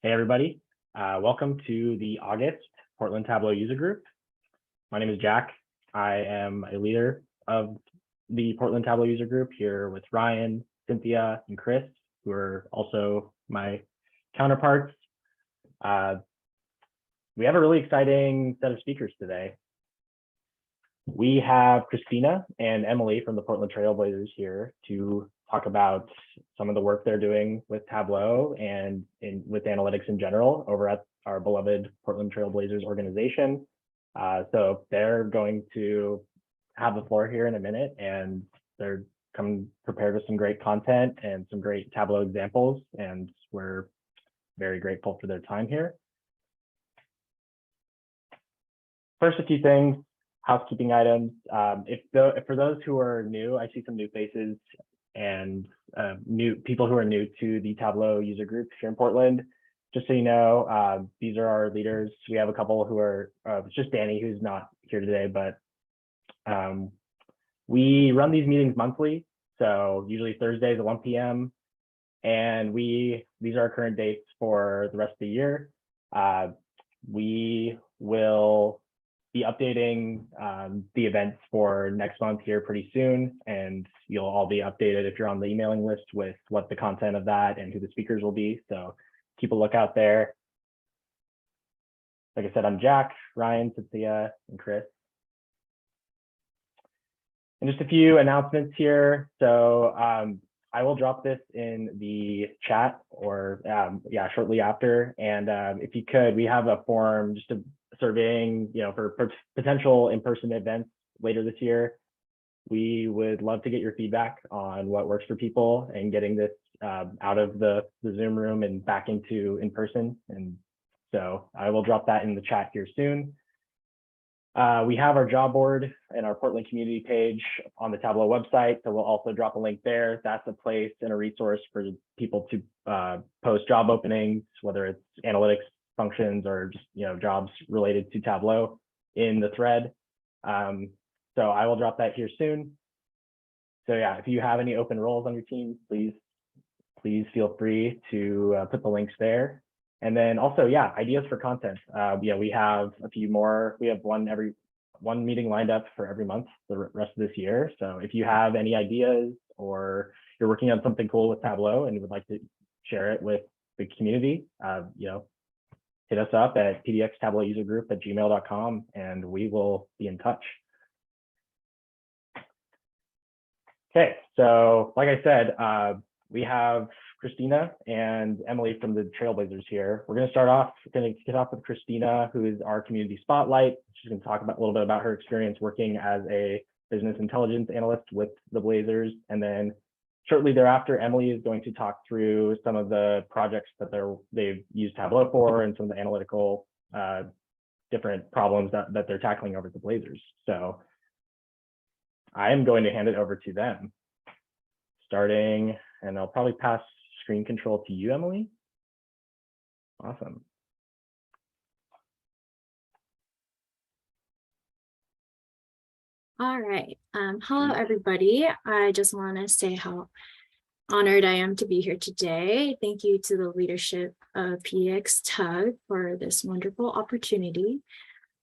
Hey, everybody. Welcome to the August Portland Tableau user group. My name is Jack. I am a leader of the Portland Tableau user group here with Ryan, Cynthia, and Chris, who are also my counterparts. We have a really exciting set of speakers today. We have Christina and Emily from the Portland Trailblazers here to talk about some of the work they're doing with Tableau and with analytics in general over at our beloved Portland Trailblazers organization. So they're going to have the floor here in a minute, and they're coming prepared with some great content and some great Tableau examples, and we're very grateful for their time here. First, a few things. Housekeeping items. For those who are new, I see some new faces and new people who are new to the Tableau user group here in Portland. Just so you know, these are our leaders. We have a couple who are, it's just Danny who's not here today, but we run these meetings monthly. So usually Thursdays at 1 p.m. And these are our current dates for the rest of the year. We will be updating the events for next month here pretty soon, and you'll all be updated if you're on the emailing list with what the content of that and who the speakers will be. So keep a lookout there. Like I said, I'm Jack, Ryan, Cynthia, and Chris. And just a few announcements here. So I will drop this in the chat or shortly after. And if you could, we have a form just to surveying, for potential in-person events later this year. We would love to get your feedback on what works for people and getting this out of the Zoom room and back into in-person. And so I will drop that in the chat here soon. We have our job board and our Portland community page on the Tableau website. So we'll also drop a link there. That's a place and a resource for people to post job openings, whether it's analytics functions or just jobs related to Tableau in the thread. So I will drop that here soon. So yeah, if you have any open roles on your team, please feel free to put the links there. And then also, ideas for content. We have a few more. We have one meeting lined up for every month the rest of this year. So if you have any ideas or you're working on something cool with Tableau and would like to share it with the community, hit us up at pdxtableauusergroup@gmail.com and we will be in touch. Okay, so like I said, we have Christina and Emily from the Trailblazers here. We're going to kick off with Christina, who is our community spotlight. She's going to talk about a little bit about her experience working as a business intelligence analyst with the Blazers. And then shortly thereafter, Emily is going to talk through some of the projects that they've used Tableau for and some of the analytical different problems that they're tackling over at the Blazers. So I am going to hand it over to them, starting, and I'll probably pass screen control to you, Emily. Awesome. All right. Hello, everybody. I just want to say how honored I am to be here today. Thank you to the leadership of PDX TUG for this wonderful opportunity.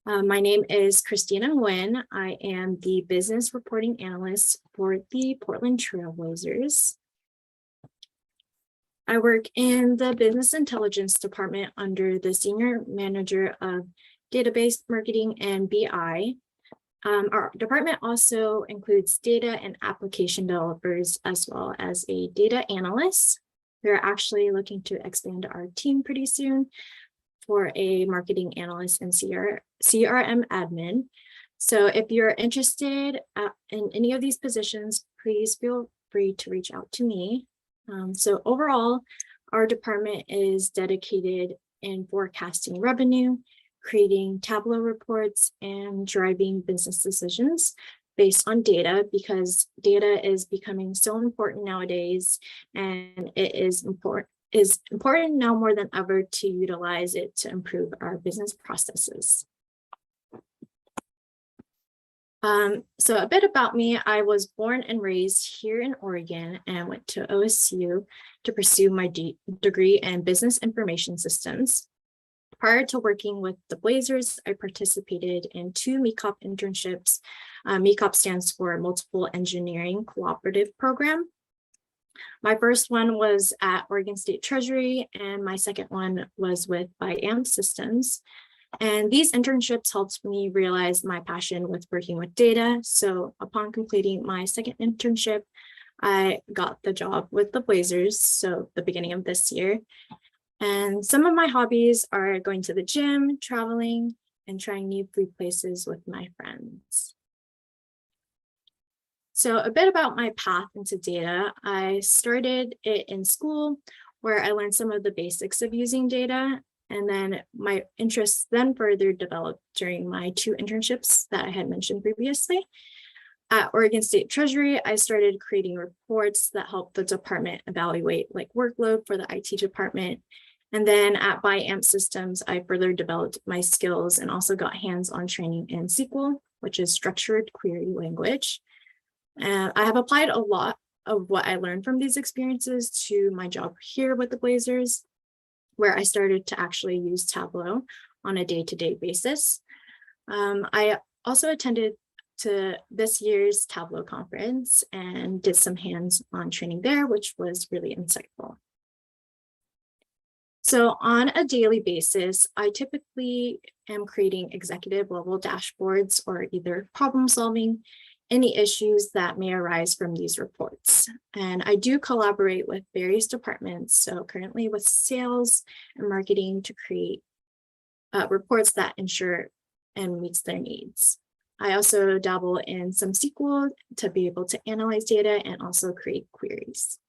My name is Christina Nguyen. I am the business reporting analyst for the Portland Trailblazers. I work in the business intelligence department under the senior manager of database marketing and BI. Our department also includes data and application developers, as well as a data analyst. We're actually looking to expand our team pretty soon for a marketing analyst and CRM admin. So if you're interested in any of these positions, please feel free to reach out to me. So overall, our department is dedicated in forecasting revenue, creating Tableau reports, and driving business decisions based on data, because data is becoming so important nowadays, and it is important now more than ever to utilize it to improve our business processes. So a bit about me, I was born and raised here in Oregon and went to OSU to pursue my degree in business information systems. Prior to working with the Blazers, I participated in 2 MECOP internships. MECOP stands for Multiple Engineering Cooperative Program. My first one was at Oregon State Treasury, and my second one was with BIAM Systems. And these internships helped me realize my passion with working with data. So upon completing my second internship, I got the job with the Blazers, so the beginning of this year. And some of my hobbies are going to the gym, traveling, and trying new food places with my friends. So a bit about my path into data. I started it in school where I learned some of the basics of using data. And then my interests then further developed during my 2 internships that I had mentioned previously. At Oregon State Treasury, I started creating reports that help the department evaluate like workload for the IT department. And then at BIAM Systems, I further developed my skills and also got hands-on training in SQL, which is structured query language. I have applied a lot of what I learned from these experiences to my job here with the Blazers, where I started to actually use Tableau on a day-to-day basis. I also attended to this year's Tableau conference and did some hands-on training there, which was really insightful. So on a daily basis, I typically am creating executive level dashboards or either problem solving any issues that may arise from these reports. And I do collaborate with various departments, so currently with sales and marketing to create reports that ensure and meets their needs. I also dabble in some SQL to be able to analyze data and also create queries.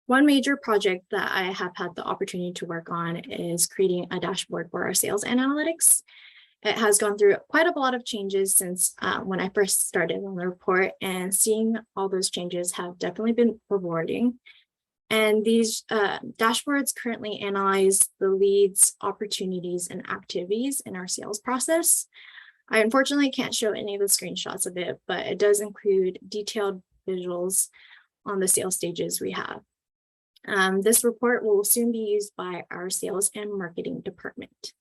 One major project that I have had the opportunity to work on is creating a dashboard for our sales analytics. It has gone through quite a lot of changes since when I first started on the report, and seeing all those changes have definitely been rewarding. And these dashboards currently analyze the leads, opportunities, and activities in our sales process. I unfortunately can't show any of the screenshots of it, but it does include detailed visuals on the sales stages we have. This report will soon be used by our sales and marketing department.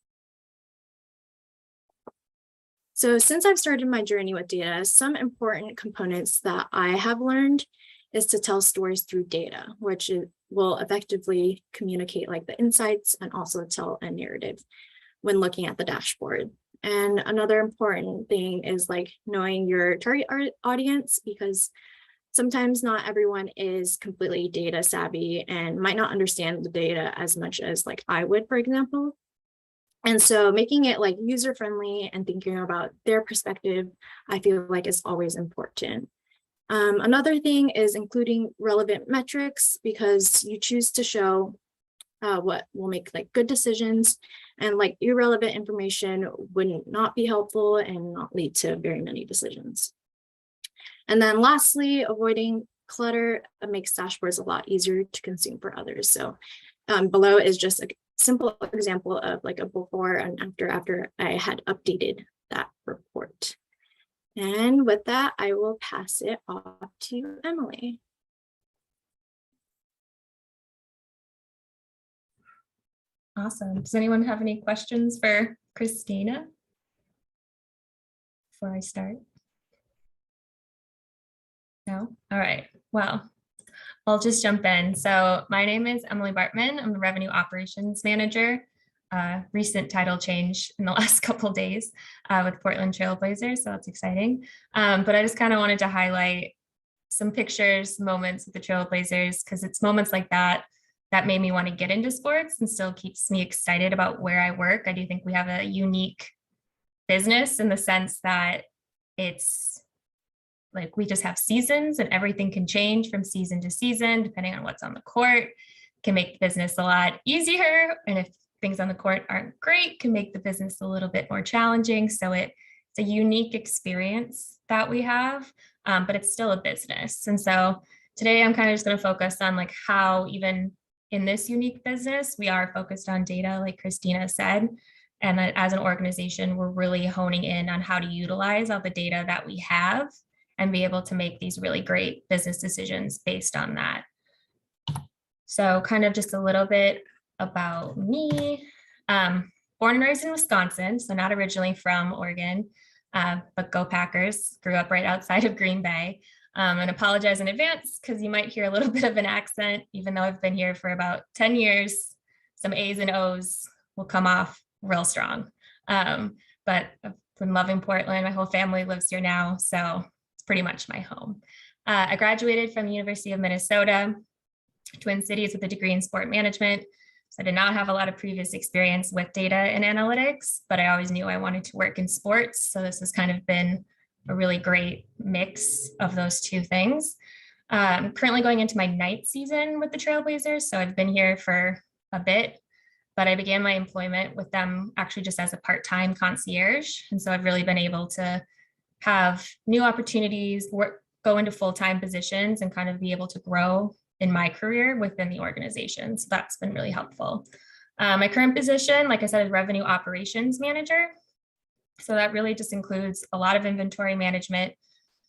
So since I've started my journey with data, some important components that I have learned is to tell stories through data, which will effectively communicate like the insights and also tell a narrative when looking at the dashboard. And another important thing is like knowing your target audience, because sometimes not everyone is completely data savvy and might not understand the data as much as like I would, for example. And so making it like user-friendly and thinking about their perspective, I feel like is always important. Another thing is including relevant metrics, because you choose to show what will make like good decisions, and like irrelevant information would not be helpful and not lead to very many decisions. And then lastly, avoiding clutter makes dashboards a lot easier to consume for others. So below is just a simple example of like a before and after I had updated that report. And with that, I will pass it off to Emily. Awesome. Does anyone have any questions for Christina before I start? No? All right. Well, I'll just jump in. So my name is Emily Bartman. I'm the Revenue Operations Manager. Recent title change in the last couple of days with Portland Trailblazer, so that's exciting. But I just kind of wanted to highlight some pictures, moments with the Trailblazers, because it's moments like that that made me want to get into sports and still keeps me excited about where I work. I do think we have a unique business in the sense that it's like we just have seasons and everything can change from season to season, depending on what's on the court. Can make business a lot easier. And if things on the court aren't great, can make the business a little bit more challenging. So it's a unique experience that we have, but it's still a business. And so today I'm kind of just going to focus on like how even in this unique business, we are focused on data, like Christina said. And that as an organization, we're really honing in on how to utilize all the data that we have and be able to make these really great business decisions based on that. So kind of just a little bit about me. Born and raised in Wisconsin, so not originally from Oregon, but go Packers. Grew up right outside of Green Bay. And apologize in advance because you might hear a little bit of an accent, even though I've been here for about 10 years. Some A's and O's will come off real strong. But I've been loving Portland. My whole family lives here now, so it's pretty much my home. I graduated from the University of Minnesota, Twin Cities, with a degree in sport management. So I did not have a lot of previous experience with data and analytics, but I always knew I wanted to work in sports. So this has kind of been a really great mix of those two things. Currently going into my 9th season with the Trailblazers. So I've been here for a bit, but I began my employment with them actually just as a part-time concierge. And so I've really been able to have new opportunities, go into full-time positions and kind of be able to grow in my career within the organization. So that's been really helpful. My current position, like I said, is revenue operations manager. So that really just includes a lot of inventory management,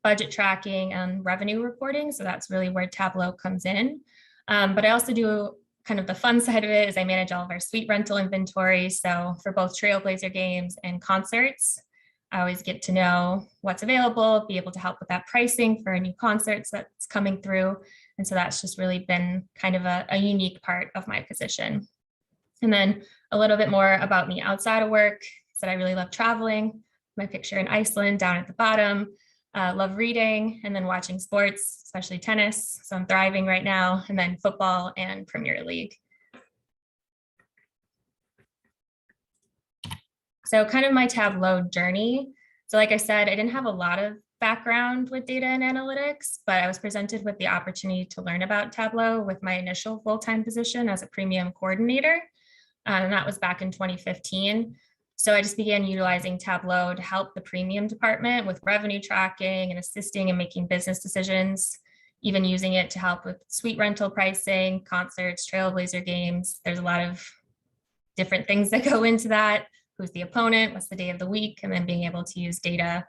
budget tracking, and revenue reporting. So that's really where Tableau comes in. But I also do kind of the fun side of it is I manage all of our suite rental inventory. So for both Trailblazer games and concerts, I always get to know what's available, be able to help with that pricing for new concerts that's coming through. And so that's just really been kind of a unique part of my position. And then a little bit more about me outside of work, is that I really love traveling. My picture in Iceland down at the bottom. Love reading and then watching sports, especially tennis. So I'm thriving right now, and then football and Premier League. So kind of my Tableau journey. So like I said, I didn't have a lot of background with data and analytics, but I was presented with the opportunity to learn about Tableau with my initial full-time position as a premium coordinator. And that was back in 2015. So I just began utilizing Tableau to help the premium department with revenue tracking and assisting in making business decisions, even using it to help with suite rental pricing, concerts, Trailblazer games. There's a lot of different things that go into that. Who's the opponent? What's the day of the week? And then being able to use data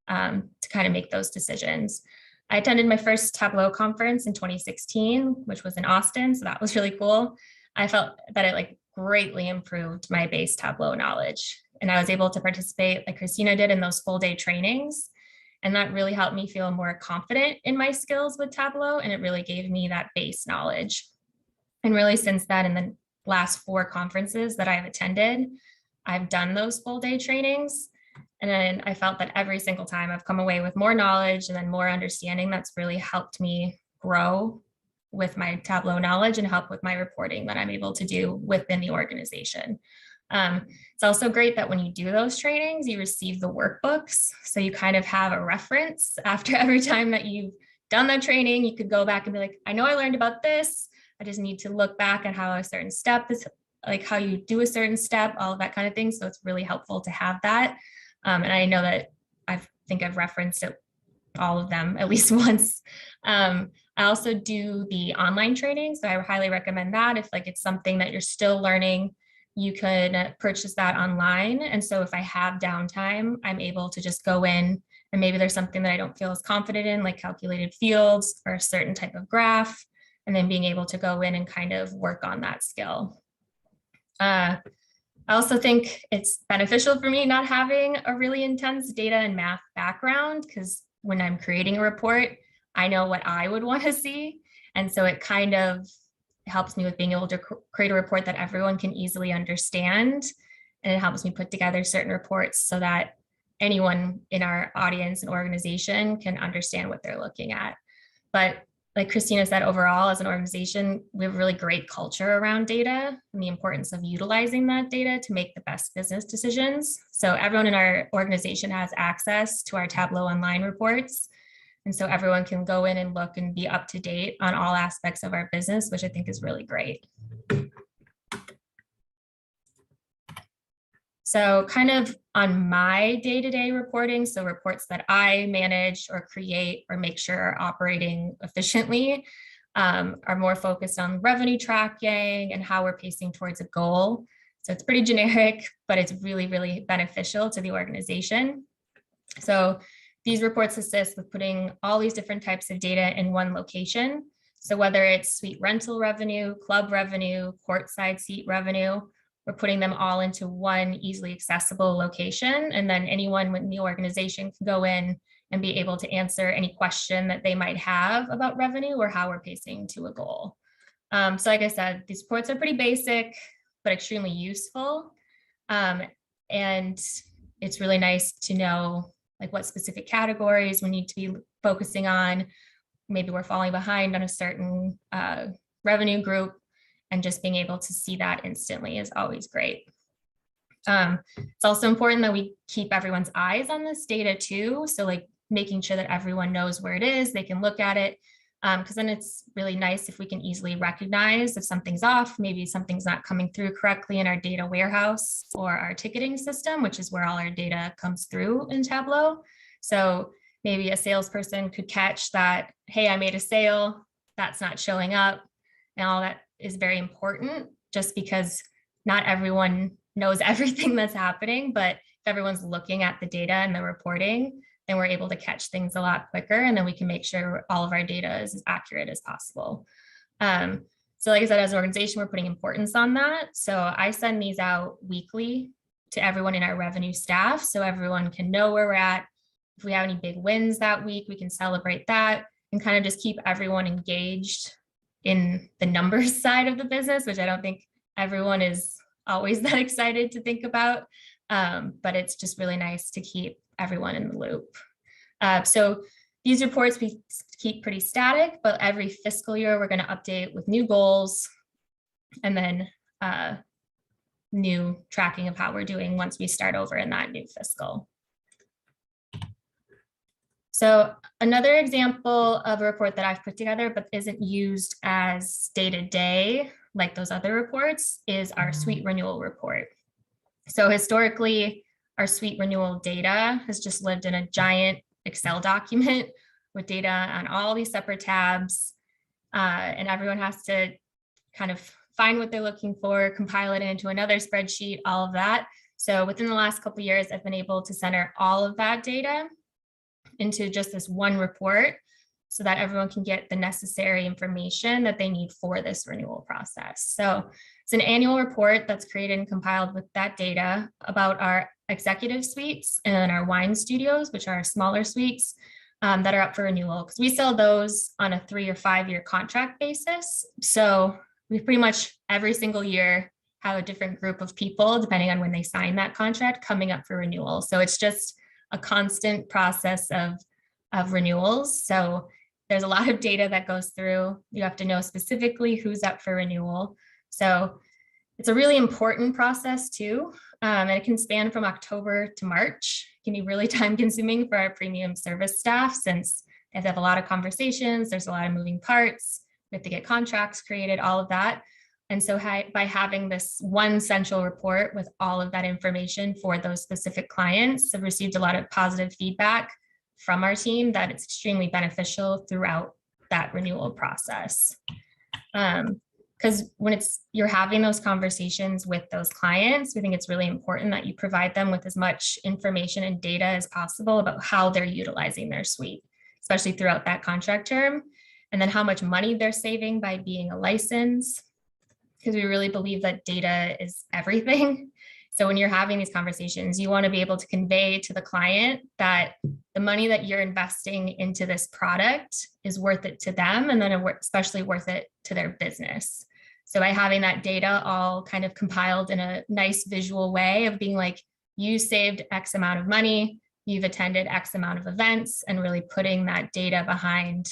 to kind of make those decisions. I attended my first Tableau conference in 2016, which was in Austin. So that was really cool. I felt that it greatly improved my base Tableau knowledge. And I was able to participate like Christina did in those full day trainings. And that really helped me feel more confident in my skills with Tableau. And it really gave me that base knowledge. And really since then, in the last 4 conferences that I've attended, I've done those full day trainings. And then I felt that every single time I've come away with more knowledge and then more understanding that's really helped me grow with my Tableau knowledge and help with my reporting that I'm able to do within the organization. It's also great that when you do those trainings, you receive the workbooks. So you kind of have a reference after every time that you've done that training. You could go back and be like, I know I learned about this. I just need to look back at how a certain step is, like how you do a certain step, all of that kind of thing. So it's really helpful to have that. And I know that I think I've referenced it, all of them at least once. I also do the online training. So I highly recommend that. If it's something that you're still learning, you could purchase that online. And so if I have downtime, I'm able to just go in and maybe there's something that I don't feel as confident in, like calculated fields or a certain type of graph, and then being able to go in and kind of work on that skill. I also think it's beneficial for me not having a really intense data and math background, because when I'm creating a report, I know what I would want to see. And so it kind of helps me with being able to create a report that everyone can easily understand. And it helps me put together certain reports so that anyone in our audience and organization can understand what they're looking at. But like Christina said, overall, as an organization, we have a really great culture around data and the importance of utilizing that data to make the best business decisions. So everyone in our organization has access to our Tableau online reports. And so everyone can go in and look and be up to date on all aspects of our business, which I think is really great. So kind of on my day-to-day reporting, so reports that I manage or create or make sure are operating efficiently, are more focused on revenue tracking and how we're pacing towards a goal. So it's pretty generic, but it's really, really beneficial to the organization. So these reports assist with putting all these different types of data in one location. So whether it's suite rental revenue, club revenue, courtside seat revenue, we're putting them all into one easily accessible location. And then anyone in the organization can go in and be able to answer any question that they might have about revenue or how we're pacing to a goal. So like I said, these reports are pretty basic, but extremely useful. And it's really nice to know like what specific categories we need to be focusing on. Maybe we're falling behind on a certain revenue group, and just being able to see that instantly is always great. It's also important that we keep everyone's eyes on this data too. So like making sure that everyone knows where it is, they can look at it, because then it's really nice if we can easily recognize if something's off, maybe something's not coming through correctly in our data warehouse or our ticketing system, which is where all our data comes through in Tableau. So maybe a salesperson could catch that, hey, I made a sale, that's not showing up, and all that is very important, just because not everyone knows everything that's happening, but if everyone's looking at the data and the reporting, then we're able to catch things a lot quicker, and then we can make sure all of our data is as accurate as possible. So like I said, as an organization, we're putting importance on that. So I send these out weekly to everyone in our revenue staff, so everyone can know where we're at. If we have any big wins that week, we can celebrate that and kind of just keep everyone engaged in the numbers side of the business, which I don't think everyone is always that excited to think about. But it's just really nice to keep everyone in the loop. So these reports we keep pretty static, but every fiscal year we're going to update with new goals and then new tracking of how we're doing once we start over in that new fiscal. So another example of a report that I've put together but isn't used as day-to-day like those other reports is our suite renewal report. So historically, our suite renewal data has just lived in a giant Excel document with data on all these separate tabs, and everyone has to kind of find what they're looking for, compile it into another spreadsheet, all of that. So within the last couple of years, I've been able to center all of that data into just this one report so that everyone can get the necessary information that they need for this renewal process. So it's an annual report that's created and compiled with that data about our executive suites and our wine studios, which are smaller suites that are up for renewal, because we sell those on a 3 or 5 year contract basis. So we pretty much every single year have a different group of people, depending on when they sign that contract, coming up for renewal. So it's just a constant process of renewals. So there's a lot of data that goes through. You have to know specifically who's up for renewal. So it's a really important process too. And it can span from October to March. It can be really time consuming for our premium service staff, since they have to have a lot of conversations. There's a lot of moving parts. We have to get contracts created, all of that. And so by having this one central report with all of that information for those specific clients, I've received a lot of positive feedback from our team that it's extremely beneficial throughout that renewal process. Because when you're having those conversations with those clients, we think it's really important that you provide them with as much information and data as possible about how they're utilizing their suite, especially throughout that contract term, and then how much money they're saving by being a license, because we really believe that data is everything. So when you're having these conversations, you want to be able to convey to the client that the money that you're investing into this product is worth it to them, and then especially worth it to their business. So by having that data all kind of compiled in a nice visual way of being like, you saved X amount of money, you've attended X amount of events, and really putting that data behind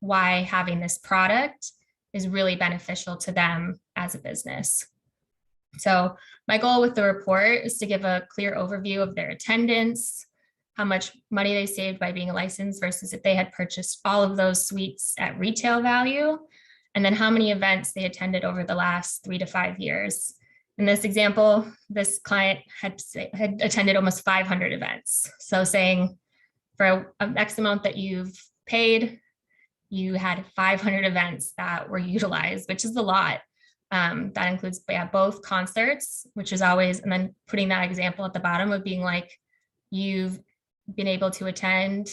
why having this product is really beneficial to them as a business. So my goal with the report is to give a clear overview of their attendance, how much money they saved by being a license versus if they had purchased all of those suites at retail value, and then how many events they attended over the last 3 to 5 years. In this example, this client had attended almost 500 events. So saying for an X amount that you've paid, you had 500 events that were utilized, which is a lot. That includes both concerts, which is always, and then putting that example at the bottom of being like, you've been able to attend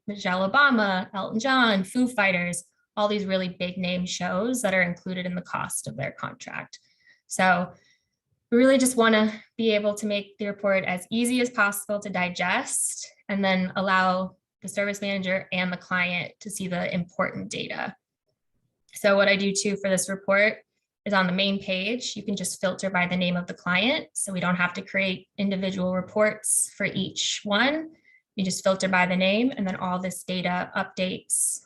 Michelle Obama, Elton John, Foo Fighters, all these really big name shows that are included in the cost of their contract. So we really just want to be able to make the report as easy as possible to digest, and then allow the service manager and the client to see the important data. So what I do too for this report is on the main page, you can just filter by the name of the client. So we don't have to create individual reports for each one. You just filter by the name, and then all this data updates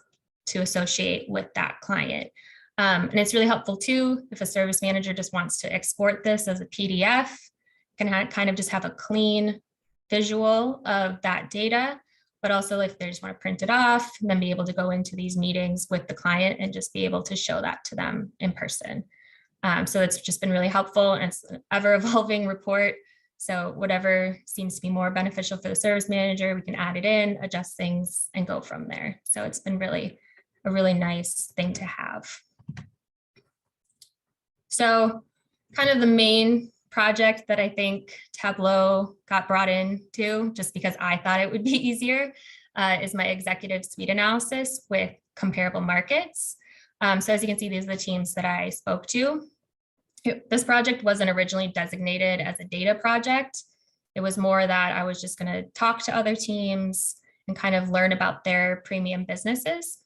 to associate with that client. And it's really helpful too, if a service manager just wants to export this as a PDF, can kind of just have a clean visual of that data, but also if they just want to print it off and then be able to go into these meetings with the client and just be able to show that to them in person. So it's just been really helpful, and it's an ever evolving report. So whatever seems to be more beneficial for the service manager, we can add it in, adjust things, and go from there. So it's been really a really nice thing to have. So kind of the main project that I think Tableau got brought into, just because I thought it would be easier, is my executive suite analysis with comparable markets. So as you can see, these are the teams that I spoke to. This project wasn't originally designated as a data project. It was more that I was just going to talk to other teams and kind of learn about their premium businesses.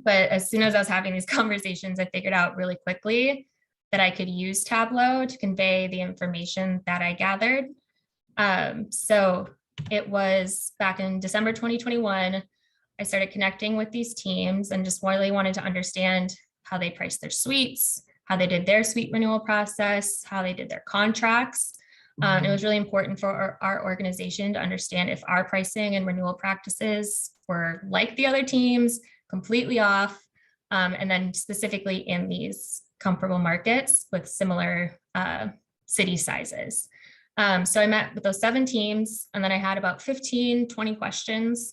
But as soon as I was having these conversations, I figured out really quickly that I could use Tableau to convey the information that I gathered. So it was back in December 2021, I started connecting with these teams and just really wanted to understand how they priced their suites, how they did their suite renewal process, how they did their contracts. It was really important for our organization to understand if our pricing and renewal practices were like the other teams, completely off, and then specifically in these comparable markets with similar city sizes. So I met with those 7 teams, and then I had about 15, 20 questions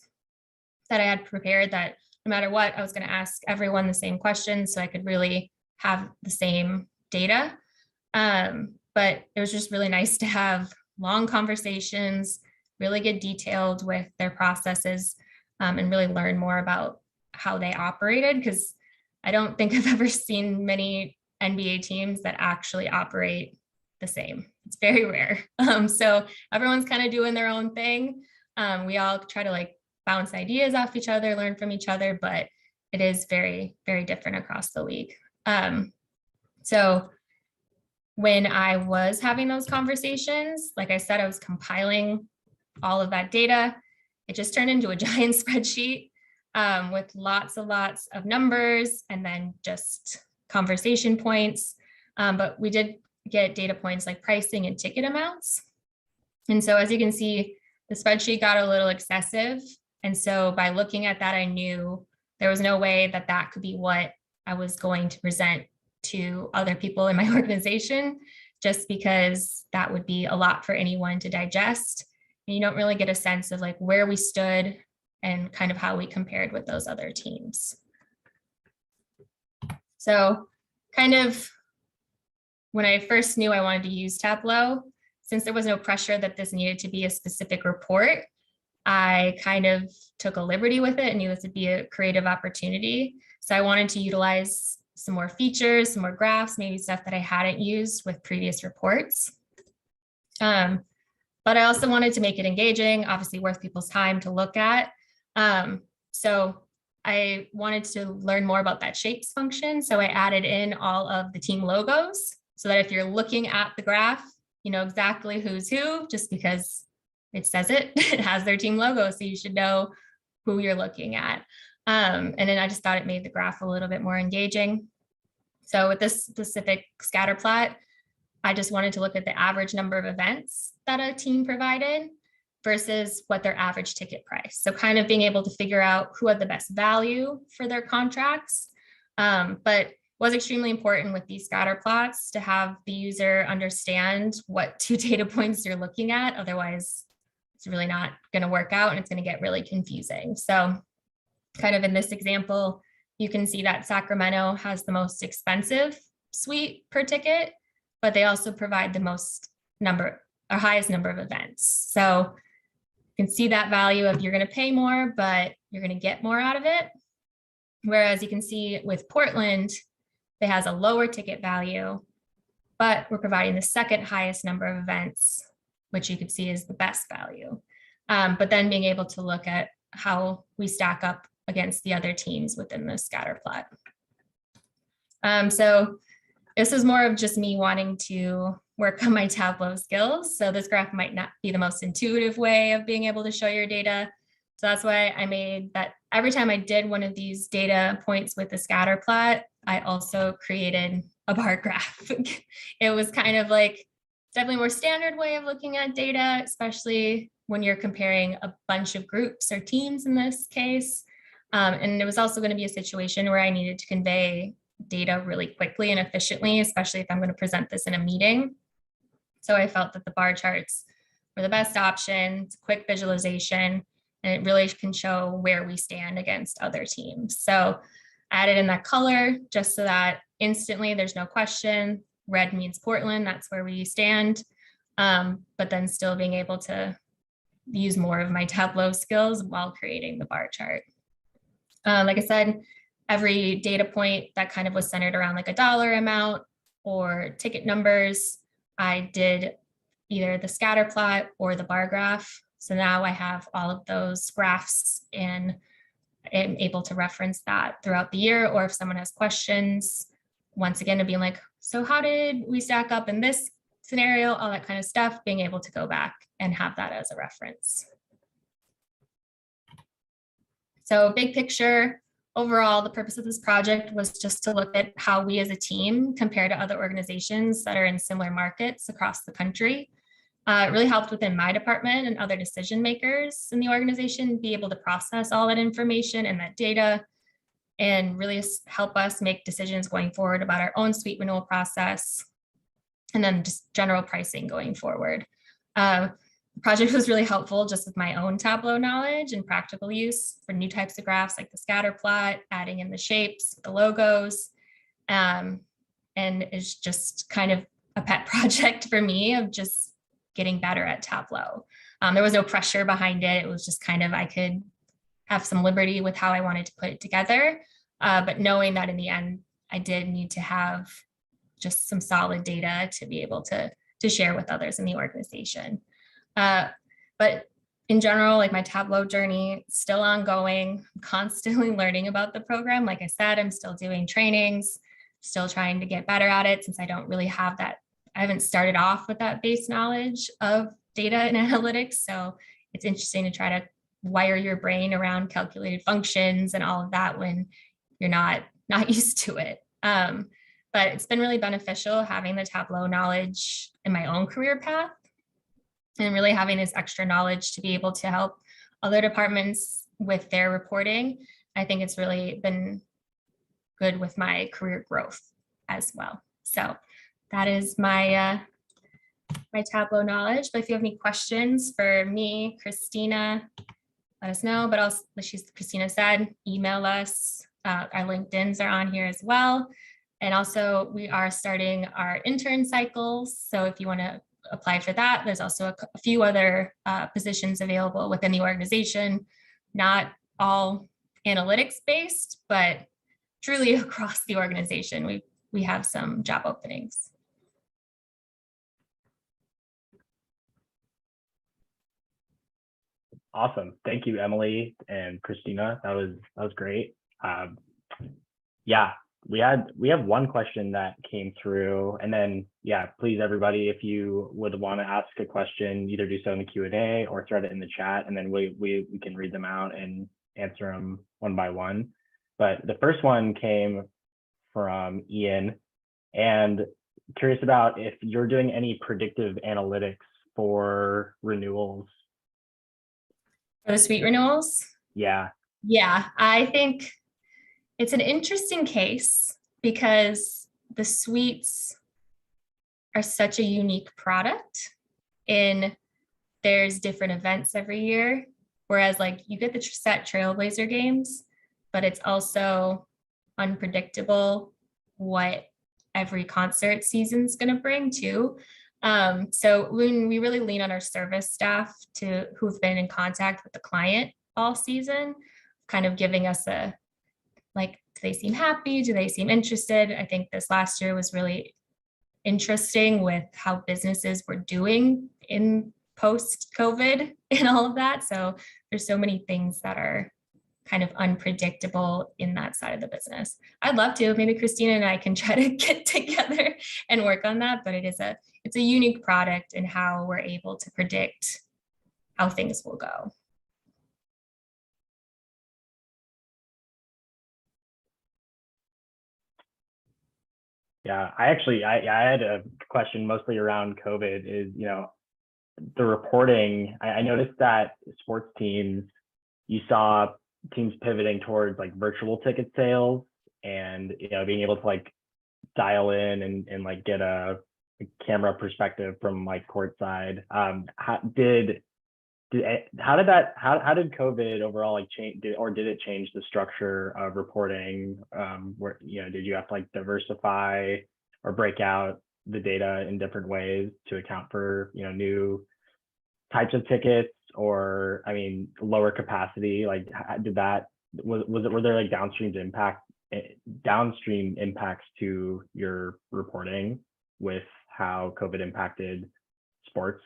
that I had prepared that no matter what, I was going to ask everyone the same questions so I could really have the same data. But it was just really nice to have long conversations, really get detailed with their processes, and really learn more about how they operated, because I don't think I've ever seen many NBA teams that actually operate the same. It's very rare. So everyone's kind of doing their own thing. We all try to like bounce ideas off each other, learn from each other, but it is very, very different across the league. So when I was having those conversations, like I said, I was compiling all of that data. It just turned into a giant spreadsheet with lots of numbers and then just conversation points. But we did get data points like pricing and ticket amounts. And so as you can see, the spreadsheet got a little excessive. And so by looking at that, I knew there was no way that that could be what I was going to present to other people in my organization, just because that would be a lot for anyone to digest. And you don't really get a sense of like where we stood and kind of how we compared with those other teams. So kind of when I first knew I wanted to use Tableau, since there was no pressure that this needed to be a specific report, I kind of took a liberty with it and knew this would be a creative opportunity. So I wanted to utilize some more features, some more graphs, maybe stuff that I hadn't used with previous reports. But I also wanted to make it engaging, obviously worth people's time to look at. So I wanted to learn more about that shapes function. So I added in all of the team logos so that if you're looking at the graph, you know exactly who's who, just because it says it, it has their team logo. So you should know who you're looking at. And then I just thought it made the graph a little bit more engaging. So with this specific scatter plot, I just wanted to look at the average number of events that a team provided versus what their average ticket price. So kind of being able to figure out who had the best value for their contracts. But was extremely important with these scatter plots to have the user understand what 2 data points you're looking at. Otherwise, it's really not going to work out and it's going to get really confusing. So kind of in this example, you can see that Sacramento has the most expensive suite per ticket, but they also provide the most number or highest number of events. So you can see that value of you're going to pay more, but you're going to get more out of it. Whereas you can see with Portland, it has a lower ticket value, but we're providing the second highest number of events, which you could see is the best value. But then being able to look at how we stack up against the other teams within the scatter plot. So this is more of just me wanting to work on my Tableau skills. So this graph might not be the most intuitive way of being able to show your data. So that's why I made that every time I did one of these data points with the scatter plot, I also created a bar graph. It was kind of like definitely more standard way of looking at data, especially when you're comparing a bunch of groups or teams in this case. And it was also going to be a situation where I needed to convey data really quickly and efficiently, especially if I'm going to present this in a meeting. So I felt that the bar charts were the best option. It's a quick visualization, and it really can show where we stand against other teams. So I added in that color just so that instantly there's no question. Red means Portland, that's where we stand. But then still being able to use more of my Tableau skills while creating the bar chart. Like I said, every data point that kind of was centered around like a dollar amount or ticket numbers, I did either the scatter plot or the bar graph. So now I have all of those graphs and am able to reference that throughout the year, or if someone has questions, once again, to be like, so how did we stack up in this scenario, all that kind of stuff, being able to go back and have that as a reference. So big picture, overall, the purpose of this project was just to look at how we as a team compare to other organizations that are in similar markets across the country. It really helped within my department and other decision makers in the organization be able to process all that information and that data and really help us make decisions going forward about our own suite renewal process and then just general pricing going forward. The project was really helpful just with my own Tableau knowledge and practical use for new types of graphs like the scatter plot, adding in the shapes, the logos, and it's just kind of a pet project for me of just getting better at Tableau. There was no pressure behind it. It was just kind of, I could have some liberty with how I wanted to put it together. But knowing that in the end, I did need to have just some solid data to be able to share with others in the organization. But in general, like my Tableau journey is still ongoing, I'm constantly learning about the program. Like I said, I'm still doing trainings, still trying to get better at it since I don't really have that. I haven't started off with that base knowledge of data and analytics. So it's interesting to try to wire your brain around calculated functions and all of that when you're not used to it. But it's been really beneficial having the Tableau knowledge in my own career path and really having this extra knowledge to be able to help other departments with their reporting. I think it's really been good with my career growth as well. So that is my my Tableau knowledge. But if you have any questions for me, Christina, let us know. But also, like Christina said, email us. Our LinkedIns are on here as well. And also we are starting our intern cycles. So if you want to apply for that, there's also a few other positions available within the organization, not all analytics based, but truly across the organization. We have some job openings. Awesome. Thank you, Emily and Christina. That was great. Yeah, we have one question that came through, and then yeah, please everybody, if you would want to ask a question, either do so in the Q&A or thread it in the chat, and then we can read them out and answer them one by one. But the first one came from Ian, and curious about if you're doing any predictive analytics for renewals. For the suite renewals? Yeah. Yeah, I think it's an interesting case because the suites are such a unique product in there's different events every year. Whereas like you get the set Trailblazer games, but it's also unpredictable what every concert season's going to bring too. So when we really lean on our service staff who've been in contact with the client all season, kind of giving us do they seem happy? Do they seem interested? I think this last year was really interesting with how businesses were doing in post-COVID and all of that. So there's so many things that are kind of unpredictable in that side of the business. I'd love to, maybe Christina and I can try to get together and work on that, but it's a unique product in how we're able to predict how things will go. Yeah, I had a question mostly around COVID is, the reporting. I noticed that sports teams, you saw teams pivoting towards like virtual ticket sales and, being able to like dial in and like get a camera perspective from like courtside. How did COVID overall like change, did it change the structure of reporting? Where did you have to like diversify or break out the data in different ways to account for new types of tickets, or lower capacity? Like were there like downstream impacts to your reporting with how COVID impacted sports?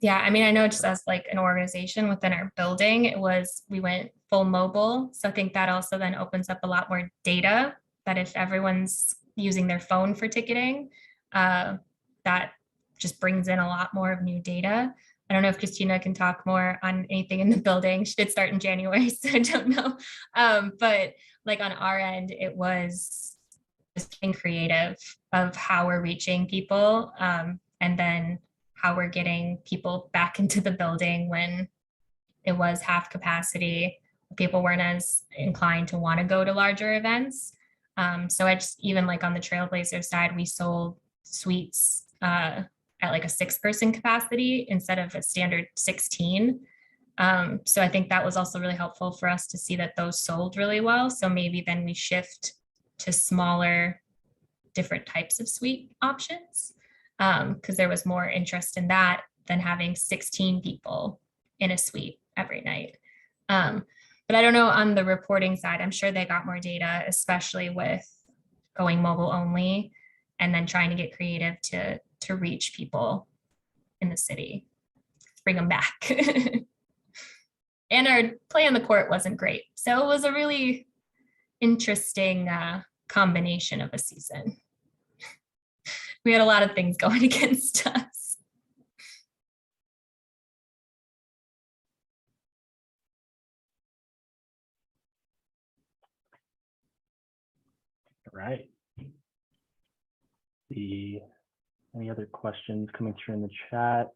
Yeah, I know just as like an organization within our building, we went full mobile. So I think that also then opens up a lot more data that if everyone's using their phone for ticketing, that just brings in a lot more of new data. I don't know if Christina can talk more on anything in the building. She did start in January, so I don't know. But like on our end, it was just being creative of how we're reaching people, and then how we're getting people back into the building when it was half capacity. People weren't as inclined to want to go to larger events. So I just, even like on the Trailblazer side, we sold suites at like a 6-person capacity instead of a standard 16. So I think that was also really helpful for us to see that those sold really well. So maybe then we shift to smaller, different types of suite options, because there was more interest in that than having 16 people in a suite every night. But I don't know on the reporting side, I'm sure they got more data, especially with going mobile only and then trying to get creative to reach people in the city, bring them back. And our play on the court wasn't great. So it was a really interesting combination of a season. We had a lot of things going against us. All right. Any other questions coming through in the chat?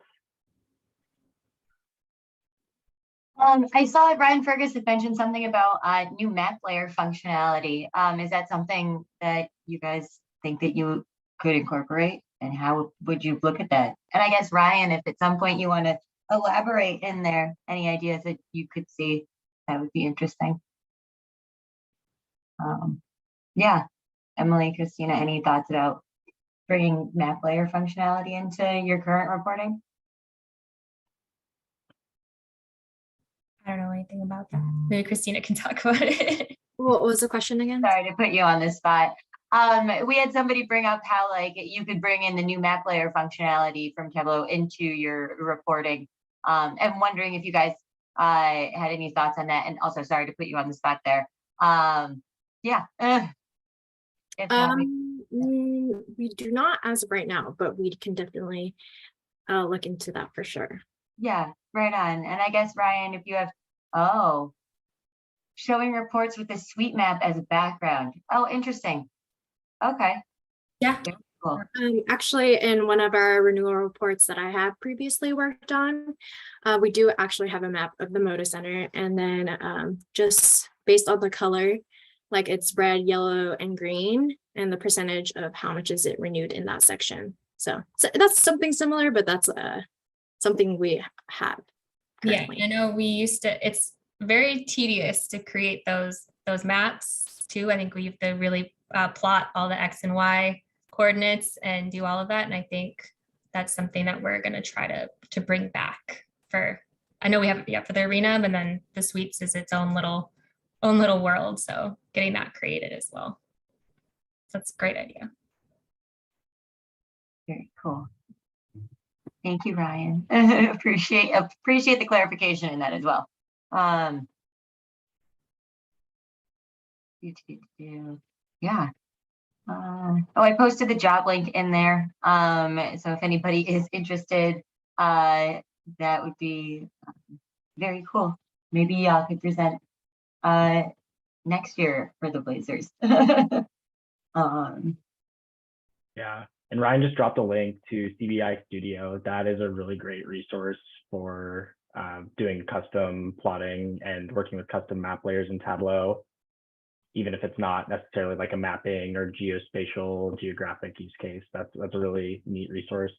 I saw Brian Fergus had mentioned something about new map layer functionality. Is that something that you guys think that you could incorporate, and how would you look at that? And I guess Ryan, if at some point you want to elaborate in there, any ideas that you could see, that would be interesting. Yeah, Emily, Christina, any thoughts about bringing map layer functionality into your current reporting? I don't know anything about that. Maybe Christina can talk about it. What was the question again? Sorry to put you on the spot. We had somebody bring up how like you could bring in the new map layer functionality from Tableau into your reporting. I'm wondering if you guys had any thoughts on that, and also sorry to put you on the spot there. Yeah. We do not as of right now, but we can definitely look into that for sure. Yeah, right on. And I guess Ryan, if you have, showing reports with a suite map as a background. Oh, interesting. Okay. Yeah. Very cool. Actually, in one of our renewal reports that I have previously worked on, we do actually have a map of the Moda Center, and then just based on the color, like it's red, yellow, and green, and the percentage of how much is it renewed in that section. So that's something similar, but that's something we have currently. Yeah, I know we used to, it's very tedious to create those maps too. I think we have to really plot all the X and Y coordinates and do all of that. And I think that's something that we're going to try to bring back for, I know we have it for the arena, but then the suites is its own little world. So getting that created as well. So that's a great idea. Very cool. Thank you, Ryan. appreciate the clarification in that as well. Yeah. Oh, I posted the job link in there. So if anybody is interested, that would be very cool. Maybe y'all could present next year for the Blazers. Yeah, and Ryan just dropped a link to CBI Studio. That is a really great resource for doing custom plotting and working with custom map layers in Tableau, even if it's not necessarily like a mapping or geospatial geographic use case. That's a really neat resource.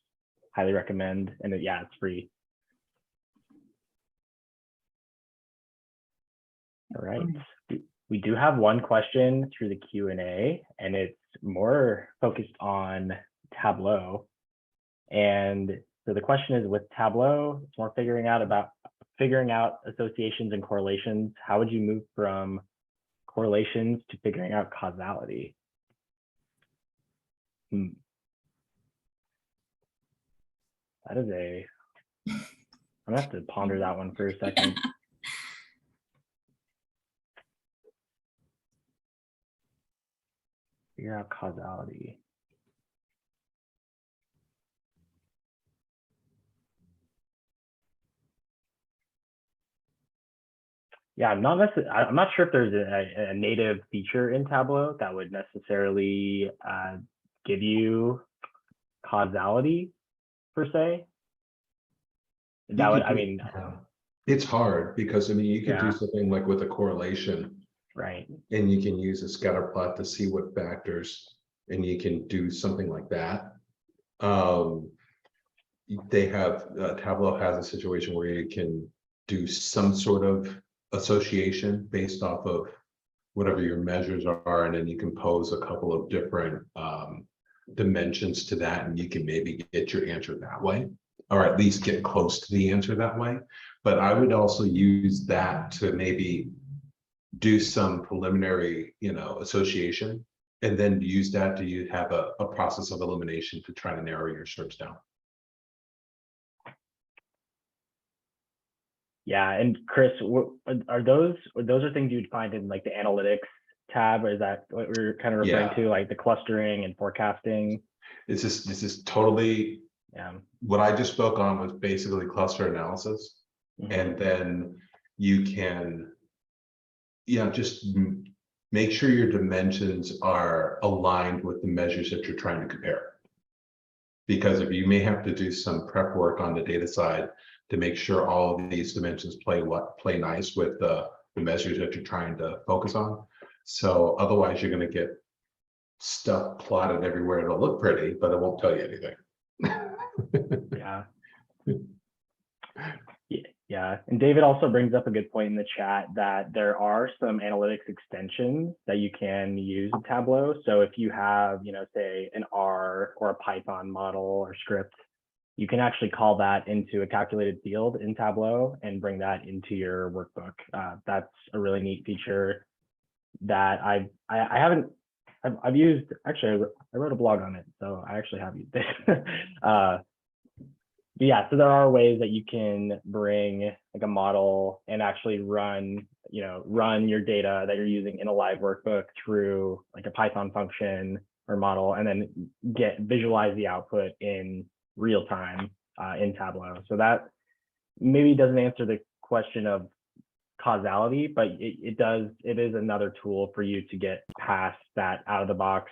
Highly recommend. And yeah, it's free. All right. We do have one question through the Q&A, and it's more focused on Tableau. And so the question is, with Tableau, it's more figuring out associations and correlations. How would you move from correlations to figuring out causality? That is I'm gonna have to ponder that one for a second. Figure out causality. Yeah, I'm not sure if there's a native feature in Tableau that would necessarily give you causality per se. That would, I mean, it's hard because I mean you could Yeah. do something like with a correlation, right? and you can use a scatter plot to see what factors, and you can do something like that. They have Tableau has a situation where you can do some sort of association based off of whatever your measures are, and then you can pose a couple of different dimensions to that, and you can maybe get your answer that way, or at least get close to the answer that way. But I would also use that to maybe do some preliminary, association, and then use that to have a process of elimination to try to narrow your search down. Yeah, and Chris, are those things you'd find in like the analytics tab? Or is that what we're kind of referring to, like the clustering and forecasting? This is totally, what I just spoke on was basically cluster analysis. Mm-hmm. And then you can, just make sure your dimensions are aligned with the measures that you're trying to compare. Because if you may have to do some prep work on the data side to make sure all of these dimensions play nice with the measures that you're trying to focus on. So otherwise you're going to get stuff plotted everywhere. It'll look pretty, but it won't tell you anything. Yeah. And David also brings up a good point in the chat that there are some analytics extensions that you can use in Tableau. So if you have, say an R or a Python model or script, you can actually call that into a calculated field in Tableau and bring that into your workbook. That's a really neat feature that I've used. Actually, I wrote a blog on it, so I actually have used it. Yeah, so there are ways that you can bring like a model and actually run your data that you're using in a live workbook through like a Python function or model, and then visualize the output in real time in Tableau. So that maybe doesn't answer the question of causality, but it is another tool for you to get past that out of the box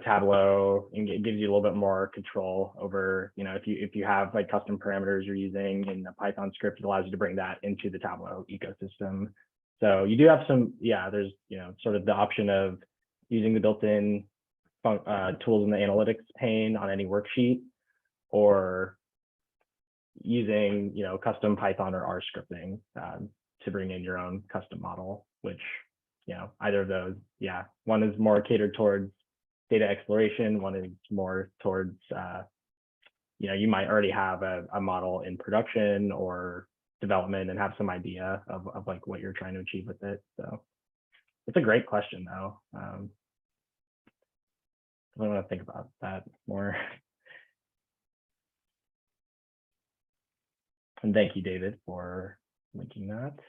Tableau, and it gives you a little bit more control over, if you have like custom parameters you're using in a Python script, it allows you to bring that into the Tableau ecosystem. So you do have there's, sort of the option of using the built-in tools in the analytics pane on any worksheet, or using, custom Python or R scripting to bring in your own custom model, which, either of those, one is more catered towards data exploration, one is more towards, you might already have a model in production or development and have some idea of like what you're trying to achieve with it. So it's a great question though. I want to think about that more. And thank you, David, for linking that.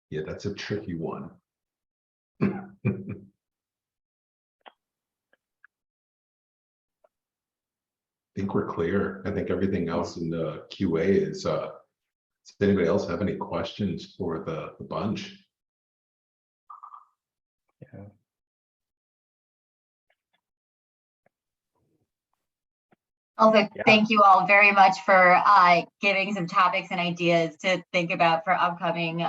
Yeah, that's a tricky one. I think we're clear. I think everything else in the QA is, does anybody else have any questions for the bunch? Yeah. Also, Yeah. thank you all very much for giving some topics and ideas to think about for upcoming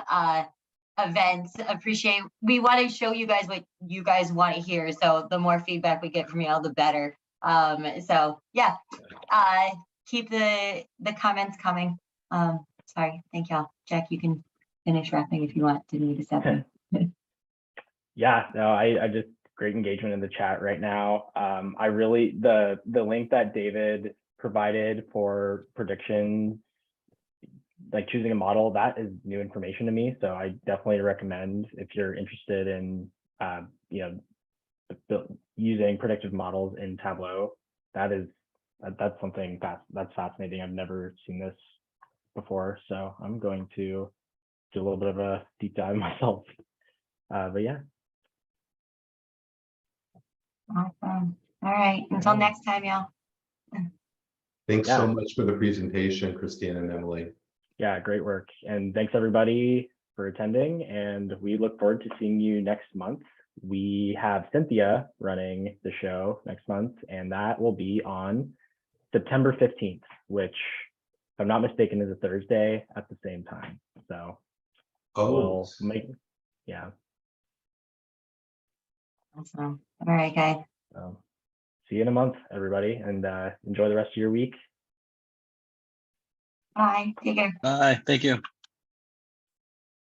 events. Appreciate. We want to show you guys what you guys want to hear. So the more feedback we get from y'all, the better. So yeah, keep the comments coming. Sorry, thank y'all. Jack, you can finish wrapping if you want. Didn't need to step in. Yeah, no, I just great engagement in the chat right now. I really the link that David provided for predictions, like choosing a model, that is new information to me. So I definitely recommend if you're interested in using predictive models in Tableau. That's something that's fascinating. I've never seen this before, so I'm going to do a little bit of a deep dive myself. But yeah. Awesome. All right. Until next time, y'all. Thanks so much for the presentation, Christine and Emily. Yeah, great work. And thanks everybody for attending. And we look forward to seeing you next month. We have Cynthia running the show next month, and that will be on September 15th, which, if I'm not mistaken, is a Thursday at the same time. So we'll make, yeah. Awesome. All right, guys. See you in a month, everybody, and enjoy the rest of your week. Bye. Take care. Bye. Thank you.